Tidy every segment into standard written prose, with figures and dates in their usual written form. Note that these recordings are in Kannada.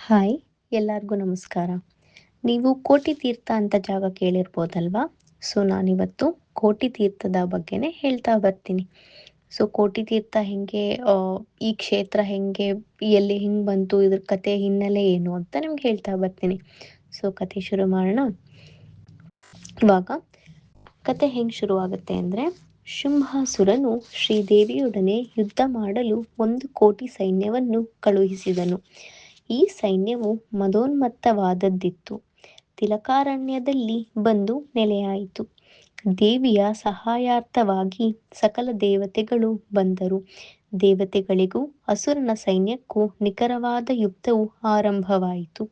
ಹಾಯ್, ಎಲ್ಲರಿಗೂ ನಮಸ್ಕಾರ. ನೀವು ಕೋಟಿ ತೀರ್ಥ ಅಂತ ಜಾಗ ಕೇಳಿರ್ಬೋದಲ್ವಾ? ಸೊ ನಾನಿವತ್ತು ಕೋಟಿ ತೀರ್ಥದ ಬಗ್ಗೆನೇ ಹೇಳ್ತಾ ಬರ್ತೀನಿ. ಸೊ ಕೋಟಿ ತೀರ್ಥ ಹೆಂಗೆ, ಈ ಕ್ಷೇತ್ರ ಹೆಂಗೆ, ಎಲ್ಲಿ ಹೆಂಗೆ ಬಂತು, ಇದ್ರ ಕತೆ ಹಿನ್ನೆಲೆ ಏನು ಅಂತ ನಿಮ್ಗೆ ಹೇಳ್ತಾ ಬರ್ತೀನಿ. ಸೊ ಕತೆ ಶುರು ಮಾಡೋಣ. ಇವಾಗ ಕತೆ ಹೆಂಗೆ ಶುರುವಾಗುತ್ತೆ ಅಂದರೆ, ಶುಂಭಾಸುರನು ಶ್ರೀದೇವಿಯೊಡನೆ ಯುದ್ಧ ಮಾಡಲು 1,000,000 ಸೈನ್ಯವನ್ನು ಕಳುಹಿಸಿದನು. ಈ ಸೈನ್ಯವು ಮದೋನ್ಮತ್ತವಾದದ್ದಿತ್ತು. ತಿಲಕಾರಣ್ಯದಲ್ಲಿ ಬಂದು ನೆಲೆಯಾಯಿತು. ದೇವಿಯ ಸಹಾಯಾರ್ಥವಾಗಿ ಸಕಲ ದೇವತೆಗಳು ಬಂದರು. ದೇವತೆಗಳಿಗೂ ಅಸುರನ ಸೈನ್ಯಕ್ಕೂ ನಿಖರವಾದ ಯುದ್ಧವು ಆರಂಭವಾಯಿತು.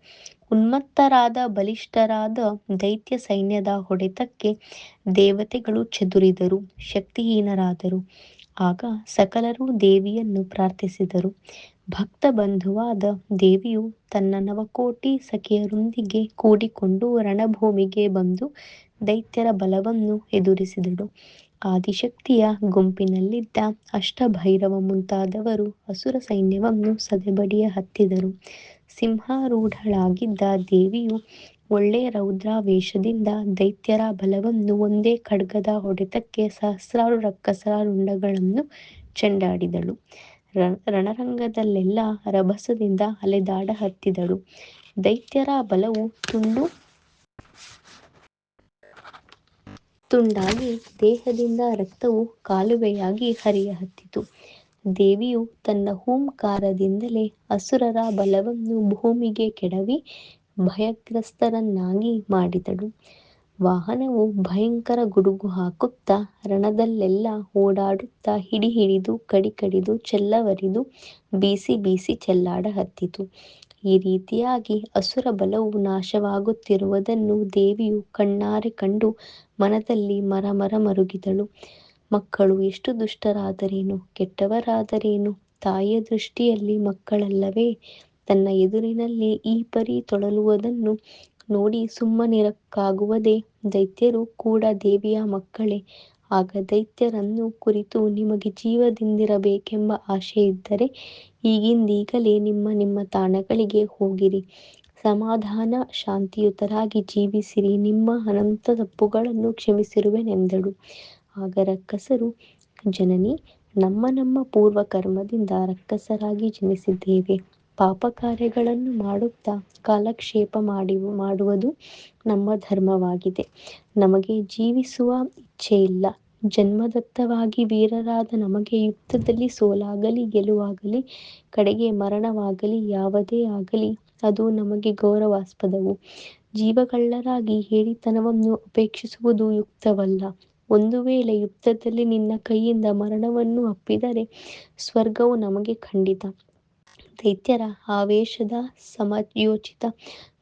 ಉನ್ಮತ್ತರಾದ ಬಲಿಷ್ಠರಾದ ದೈತ್ಯ ಸೈನ್ಯದ ಹೊಡೆತಕ್ಕೆ ದೇವತೆಗಳು ಚದುರಿದರು, ಶಕ್ತಿಹೀನರಾದರು. ಆಗ ಸಕಲರೂ ದೇವಿಯನ್ನು ಪ್ರಾರ್ಥಿಸಿದರು. ಭಕ್ತ ಬಂಧುವಾದ ದೇವಿಯು ತನ್ನ 9,000,000 ಸಖಿಯರೊಂದಿಗೆ ಕೂಡಿಕೊಂಡು ರಣಭೂಮಿಗೆ ಬಂದು ದೈತ್ಯರ ಬಲವನ್ನು ಎದುರಿಸಿದಳು. ಆದಿಶಕ್ತಿಯ ಗುಂಪಿನಲ್ಲಿದ್ದ ಅಷ್ಟಭೈರವ ಮುಂತಾದವರು ಅಸುರ ಸೈನ್ಯವನ್ನು ಸದೆಬಡಿಯ ಹತ್ತಿದರು. ಸಿಂಹಾರೂಢಳಾಗಿದ್ದ ದೇವಿಯು ಒಳ್ಳೆ ರೌದ್ರಾವೇಶದಿಂದ ದೈತ್ಯರ ಬಲವನ್ನು ಒಂದೇ ಖಡ್ಗದ ಹೊಡೆತಕ್ಕೆ ಸಹಸ್ರಾರು ರಕ್ಕಸರ ರುಂಡಗಳನ್ನು ಚೆಂಡಾಡಿದಳು. ರಣರಂಗದಲ್ಲೆಲ್ಲ ರಭಸದಿಂದ ಅಲೆದಾಡ ಹತ್ತಿದಳು. ದೈತ್ಯರ ಬಲವು ತುಂಡಾಗಿ ದೇಹದಿಂದ ರಕ್ತವು ಕಾಲುವೆಯಾಗಿ ಹರಿಯ ಹತ್ತಿತು. ದೇವಿಯು ತನ್ನ ಹೂಂಕಾರದಿಂದಲೇ ಅಸುರರ ಬಲವನ್ನು ಭೂಮಿಗೆ ಕೆಡವಿ ಭಯಗ್ರಸ್ತರನ್ನಾಗಿ ಮಾಡಿದಳು. ವಾಹನವು ಭಯಂಕರ ಗುಡುಗು ಹಾಕುತ್ತಾ ರಣದಲ್ಲೆಲ್ಲ ಓಡಾಡುತ್ತಾ ಹಿಡಿ ಹಿಡಿದು ಕಡಿ ಕಡಿದು ಚೆಲ್ಲವರಿದು ಬೀಸಿ ಬೀಸಿ ಚೆಲ್ಲಾಡ ಹತ್ತಿತು. ಈ ರೀತಿಯಾಗಿ ಅಸುರ ಬಲವು ನಾಶವಾಗುತ್ತಿರುವುದನ್ನು ದೇವಿಯು ಕಣ್ಣಾರೆ ಕಂಡು ಮನದಲ್ಲಿ ಮರಮರ ಮರುಗಿದಳು. ಮಕ್ಕಳು ಎಷ್ಟು ದುಷ್ಟರಾದರೇನು, ಕೆಟ್ಟವರಾದರೇನು, ತಾಯಿಯ ದೃಷ್ಟಿಯಲ್ಲಿ ಮಕ್ಕಳಲ್ಲವೇ? ತನ್ನ ಎದುರಿನಲ್ಲಿ ಈ ಪರಿ ತೊಳಲುವುದನ್ನು ನೋಡಿ ಸುಮ್ಮನಿರಕ್ಕಾಗುವುದೇ? ದೈತ್ಯರು ಕೂಡ ದೇವಿಯ ಮಕ್ಕಳೇ. ಆಗ ದೈತ್ಯರನ್ನು ಕುರಿತು ನಿಮಗೆ ಜೀವದಿಂದಿರಬೇಕೆಂಬ ಆಶೆಯಿದ್ದರೆ ಈಗಿಂದೀಗಲೇ ನಿಮ್ಮ ನಿಮ್ಮ ತಾಣಗಳಿಗೆ ಹೋಗಿರಿ, ಸಮಾಧಾನ ಶಾಂತಿಯುತರಾಗಿ ಜೀವಿಸಿರಿ, ನಿಮ್ಮ ಅನಂತ ತಪ್ಪುಗಳನ್ನು ಕ್ಷಮಿಸಿರುವೆನೆಂದಳು. ಆಗ ರಕ್ಕಸರು, ಜನನಿ, ನಮ್ಮ ನಮ್ಮ ಪೂರ್ವಕರ್ಮದಿಂದ ರಕ್ಕಸರಾಗಿ ಜನಿಸಿದ್ದೇವೆ. ಪಾಪ ಕಾರ್ಯಗಳನ್ನು ಮಾಡುತ್ತಾ ಕಾಲಕ್ಷೇಪ ಮಾಡುವುದು ನಮ್ಮ ಧರ್ಮವಾಗಿದೆ. ನಮಗೆ ಜೀವಿಸುವ ಇಚ್ಛೆಯಿಲ್ಲ. ಜನ್ಮದತ್ತವಾಗಿ ವೀರರಾದ ನಮಗೆ ಯುದ್ಧದಲ್ಲಿ ಸೋಲಾಗಲಿ ಗೆಲುವಾಗಲಿ, ಕಡೆಗೆ ಮರಣವಾಗಲಿ ಯಾವುದೇ ಆಗಲಿ ಅದು ನಮಗೆ ಗೌರವಾಸ್ಪದವು. ಜೀವಗಳ್ಳರಾಗಿ ಹೇಡಿತನವನ್ನು ಅಪೇಕ್ಷಿಸುವುದು ಯುಕ್ತವಲ್ಲ. ಒಂದು ವೇಳೆ ಯುದ್ಧದಲ್ಲಿ ನಿನ್ನ ಕೈಯಿಂದ ಮರಣವನ್ನು ಅಪ್ಪಿದರೆ ಸ್ವರ್ಗವು ನಮಗೆ ಖಂಡಿತ. ದೈತ್ಯರ ಆವೇಶದ ಸಮಯೋಚಿತ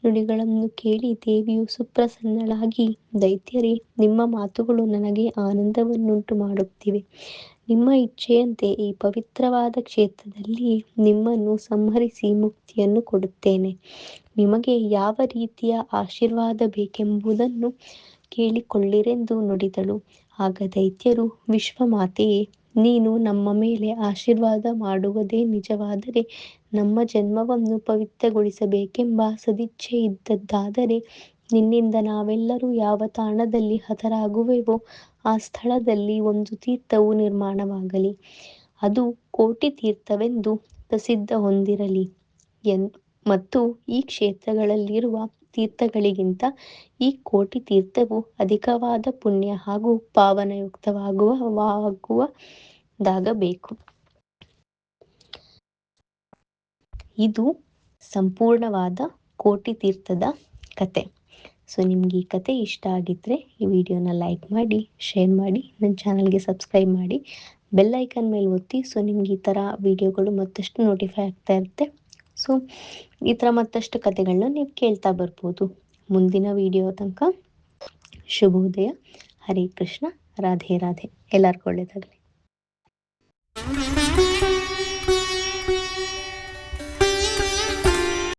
ನುಡಿಗಳನ್ನು ಕೇಳಿ ದೇವಿಯು ಸುಪ್ರಸನ್ನಳಾಗಿ, ದೈತ್ಯರೇ, ನಿಮ್ಮ ಮಾತುಗಳು ನನಗೆ ಆನಂದವನ್ನುಂಟು ಮಾಡುತ್ತಿವೆ. ನಿಮ್ಮ ಇಚ್ಛೆಯಂತೆ ಈ ಪವಿತ್ರವಾದ ಕ್ಷೇತ್ರದಲ್ಲಿ ನಿಮ್ಮನ್ನು ಸಂಹರಿಸಿ ಮುಕ್ತಿಯನ್ನು ಕೊಡುತ್ತೇನೆ. ನಿಮಗೆ ಯಾವ ರೀತಿಯ ಆಶೀರ್ವಾದ ಬೇಕೆಂಬುದನ್ನು ಕೇಳಿಕೊಳ್ಳಿರೆಂದು ನುಡಿದಳು. ಆಗ ದೈತ್ಯರು, ವಿಶ್ವಮಾತೆಯೇ, ನೀನು ನಮ್ಮ ಮೇಲೆ ಆಶೀರ್ವಾದ ಮಾಡುವುದೇ ನಿಜವಾದರೆ, ನಮ್ಮ ಜನ್ಮವನ್ನು ಪವಿತ್ರಗೊಳಿಸಬೇಕೆಂಬ ಸದಿಚ್ಛೆ ಇದ್ದದ್ದಾದರೆ ನಿನ್ನಿಂದ ನಾವೆಲ್ಲರೂ ಯಾವ ತಾಣದಲ್ಲಿ ಹತರಾಗುವೆವೋ ಆ ಸ್ಥಳದಲ್ಲಿ ಒಂದು ತೀರ್ಥವು ನಿರ್ಮಾಣವಾಗಲಿ. ಅದು ಕೋಟಿ ತೀರ್ಥವೆಂದು ಪ್ರಸಿದ್ಧ ಹೊಂದಿರಲಿ. ಮತ್ತು ಈ ಕ್ಷೇತ್ರಗಳಲ್ಲಿರುವ ತೀರ್ಥಗಳಿಗಿಂತ ಈ ಕೋಟಿ ತೀರ್ಥವು ಅಧಿಕವಾದ ಪುಣ್ಯ ಹಾಗೂ ಪಾವನಯುಕ್ತವಾಗುವುದಾಗಬೇಕು. ಇದು ಸಂಪೂರ್ಣವಾದ ಕೋಟಿ ತೀರ್ಥದ ಕತೆ. ಸೊ ನಿಮ್ಗೆ ಈ ಕತೆ ಇಷ್ಟ ಆಗಿದ್ದರೆ ಈ ವಿಡಿಯೋನ ಲೈಕ್ ಮಾಡಿ, ಶೇರ್ ಮಾಡಿ, ನನ್ನ ಚಾನಲ್ಗೆ ಸಬ್ಸ್ಕ್ರೈಬ್ ಮಾಡಿ, ಬೆಲ್ ಐಕನ್ ಮೇಲೆ ಒತ್ತಿ. ಸೊ ನಿಮ್ಗೆ ಈ ಥರ ವಿಡಿಯೋಗಳು ಮತ್ತಷ್ಟು ನೋಟಿಫೈ ಆಗ್ತಾ ಇರುತ್ತೆ. ಸೊ ಈ ಥರ ಮತ್ತಷ್ಟು ಕತೆಗಳನ್ನ ನೀವು ಕೇಳ್ತಾ ಬರ್ಬೋದು. ಮುಂದಿನ ವಿಡಿಯೋ ತನಕ ಶುಭೋದಯ. ಹರೇ ಕೃಷ್ಣ. ರಾಧೆ ರಾಧೆ. ಎಲ್ಲರಿಗೂ ಒಳ್ಳೆಯದಾಗಲಿ.